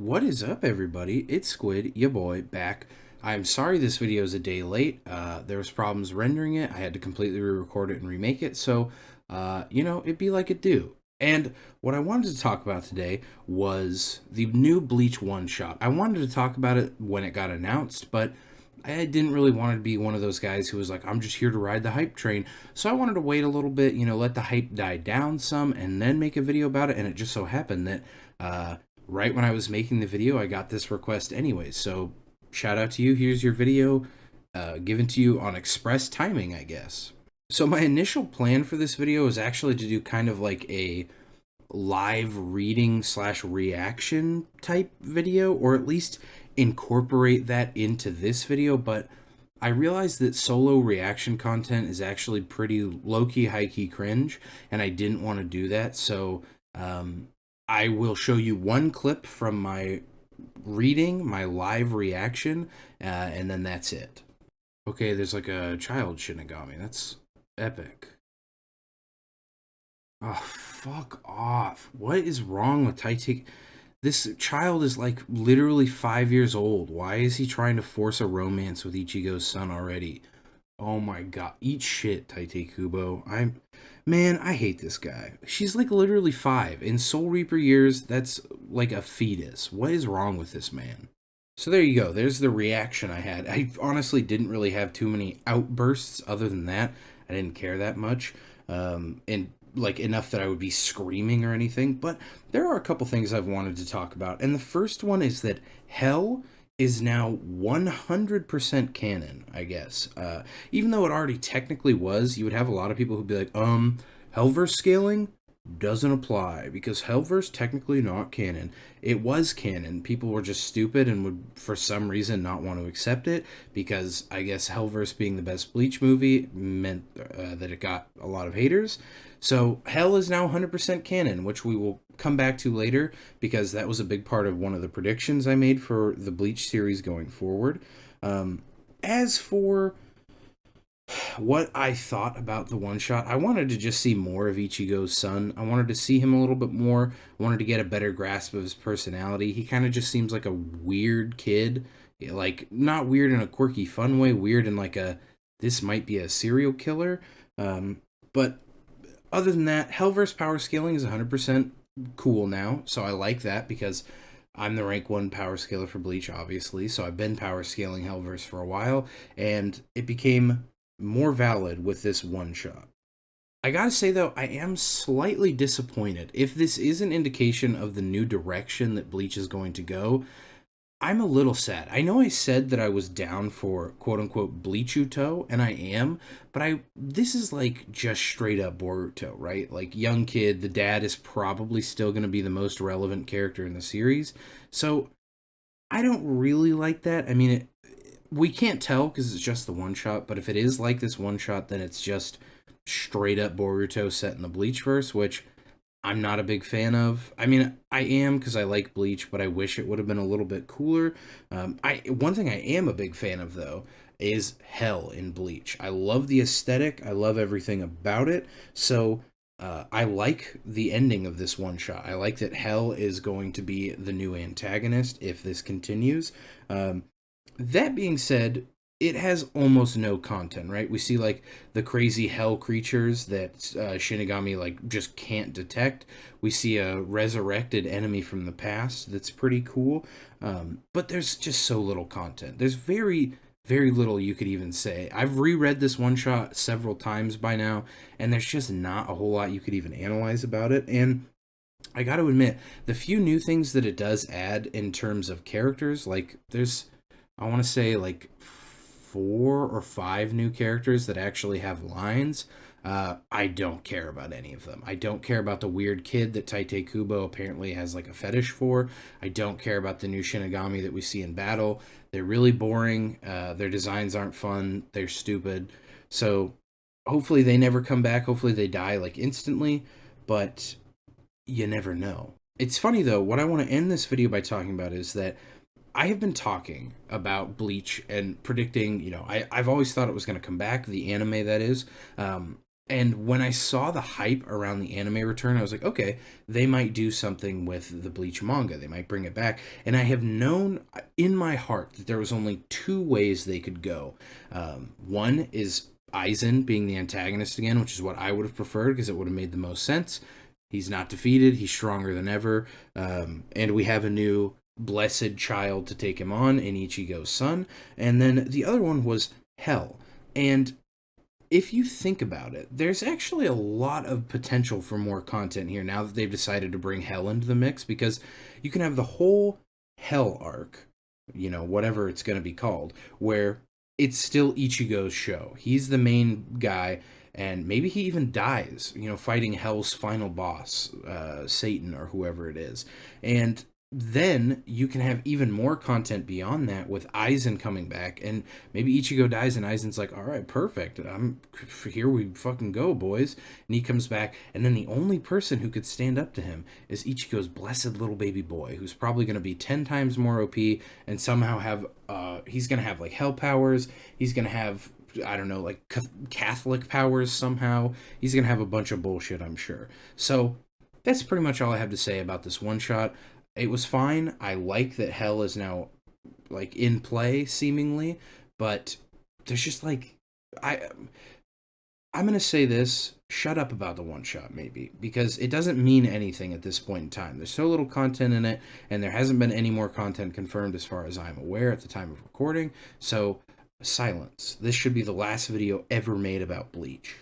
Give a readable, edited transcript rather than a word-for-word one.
What is up, everybody? It's Squid, ya boy, back. I'm sorry this video is a day late. There was problems rendering it. I had to completely re-record it and remake it, so, it'd be like it do. And what I wanted to talk about today was the new Bleach one-shot. I wanted to talk about it when it got announced, but I didn't really want to be one of those guys who was like, I'm just here to ride the hype train. So I wanted to wait a little bit, let the hype die down some, and then make a video about it. And it just so happened that right when I was making the video, I got this request anyways. So shout out to you. Here's your video given to you on express timing, I guess. So my initial plan for this video is actually to do kind of like a live reading slash reaction type video, or at least incorporate that into this video, but I realized that solo reaction content is actually pretty low-key, high-key cringe, and I didn't want to do that, so I will show you one clip from my reading, my live reaction, and then that's it. Okay, there's like a child Shinigami. That's epic. Oh, fuck off. What is wrong with Taitik? This child is like literally 5 years old. Why is he trying to force a romance with Ichigo's son already? Oh my god. Eat shit, Tite Kubo. Man, I hate this guy. She's like literally 5. In Soul Reaper years, that's like a fetus. What is wrong with this man? So there you go. There's the reaction I had. I honestly didn't really have too many outbursts other than that. I didn't care that much. And like enough that I would be screaming or anything, but there are a couple things I've wanted to talk about. And the first one is that Hell is now 100% canon, I guess. Even though it already technically was, you would have a lot of people who'd be like, Hellverse scaling doesn't apply because Hellverse technically not canon. It was canon. People were just stupid and would, for some reason, not want to accept it because I guess Hellverse being the best Bleach movie meant that it got a lot of haters. So Hell is now 100% canon, which we will come back to later because that was a big part of one of the predictions I made for the Bleach series going forward. As for what I thought about the one shot, I wanted to just see more of Ichigo's son. I wanted to see him a little bit more. I wanted to get a better grasp of his personality. He kind of just seems like a weird kid. Like, not weird in a quirky, fun way, weird in like a, this might be a serial killer. But other than that, Hellverse power scaling is 100% cool now, so I like that because I'm the rank 1 power scaler for Bleach, obviously, so I've been power scaling Hellverse for a while, and it became more valid with this one shot. I gotta say, though, I am slightly disappointed. If this is an indication of the new direction that Bleach is going to go, I'm a little sad. I know I said that I was down for quote-unquote Bleachuto, and I am, but this is like just straight up Boruto, right? Like, young kid, the dad is probably still going to be the most relevant character in the series, so I don't really like that. I mean, we can't tell because it's just the one-shot, but if it is like this one-shot, then it's just straight up Boruto set in the Bleachverse, which I'm not a big fan of. I mean, I am because I like Bleach, but I wish it would have been a little bit cooler. One thing I am a big fan of, though, is Hell in Bleach. I love the aesthetic. I love everything about it. So I like the ending of this one shot. I like that Hell is going to be the new antagonist if this continues. That being said, it has almost no content, right? We see like the crazy hell creatures that Shinigami like just can't detect. We see a resurrected enemy from the past that's pretty cool, but there's just so little content. There's very, very little you could even say. I've reread this one shot several times by now, and there's just not a whole lot you could even analyze about it. And I got to admit, the few new things that it does add in terms of characters, like there's, I want to say like 4 or 5 new characters that actually have lines. I don't care about any of them. I don't care about the weird kid that Tite Kubo apparently has like a fetish for. I don't care about the new Shinigami that we see in battle. They're really boring. Their designs aren't fun. They're stupid. So hopefully they never come back. Hopefully they die like instantly. But you never know. It's funny though, what I want to end this video by talking about is that I have been talking about Bleach and predicting, I've always thought it was going to come back, the anime that is. And when I saw the hype around the anime return, I was like, okay, they might do something with the Bleach manga. They might bring it back. And I have known in my heart that there was only two ways they could go. One is Aizen being the antagonist again, which is what I would have preferred because it would have made the most sense. He's not defeated. He's stronger than ever. And we have a new blessed child to take him on in Ichigo's son. And then the other one was Hell. And if you think about it, there's actually a lot of potential for more content here now that they've decided to bring Hell into the mix, because you can have the whole Hell arc, whatever it's going to be called, where it's still Ichigo's show. He's the main guy, and maybe he even dies, fighting Hell's final boss, Satan or whoever it is. And then you can have even more content beyond that with Aizen coming back, and maybe Ichigo dies and Aizen's like, all right, perfect, I'm here, we fucking go, boys. And he comes back, and then the only person who could stand up to him is Ichigo's blessed little baby boy, who's probably going to be 10 times more OP and somehow have he's going to have like hell powers. He's going to have, I don't know, like Catholic powers somehow. He's going to have a bunch of bullshit, I'm sure. So that's pretty much all I have to say about this one shot. It was fine. I like that Hell is now like in play seemingly, but there's just like I'm gonna say this: shut up about the one shot, maybe, because it doesn't mean anything at this point in time. There's so little content in it, and there hasn't been any more content confirmed as far as I'm aware at the time of recording. So silence. This should be the last video ever made about Bleach.